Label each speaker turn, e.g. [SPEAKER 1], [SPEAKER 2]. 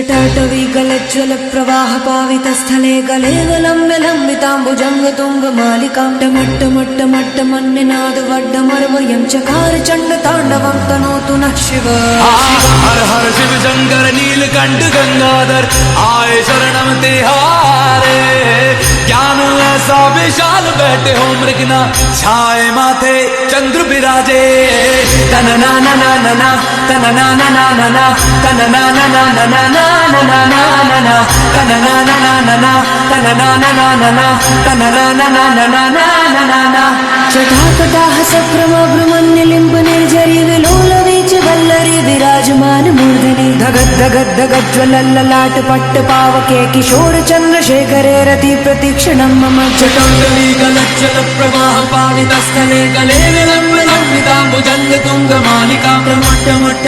[SPEAKER 1] टटवी गलज्ज्वल प्रवाह पावितस्थले गले लम्ब्य लम्बिताम्बुजंग तुंग मालिकां टमट्ट मन्निनाद वड्डमर्वयं चकार चंड तांडवं तनोतु नः शिव।
[SPEAKER 2] हर हर शिव शंकर नीलकंठ गंगाधर आए शरणम तिहारे। ज्ञान ऐसा विशाल बैठे हो मृगना छाए माथे चंद्र विराजे। तन ना ना ना ना ना तन ना ना ना ना ना तन ना ना ना ना ना ना ना ना ना ना तन ना ना ना ना ना तन ना ना ना ना ना तन ना ना ना ना ना ना ना ना।
[SPEAKER 1] जटाकटाह सक्रमभ्रमन्यलिम्ब निर्झरी विलोल वीच वल्लरी विराजमान मूर्धनि धगद धगद धगद ज्वलल्ललाट पट्ट पावके किशोर चंद्रशेखरे रति प्रतीक्षणं मम।
[SPEAKER 2] जटाटवी गलज्जल प्रवाह पावितस्थले गले विलम्ब लम्बिताम्बुजंग तुंग मालिका। मट्ट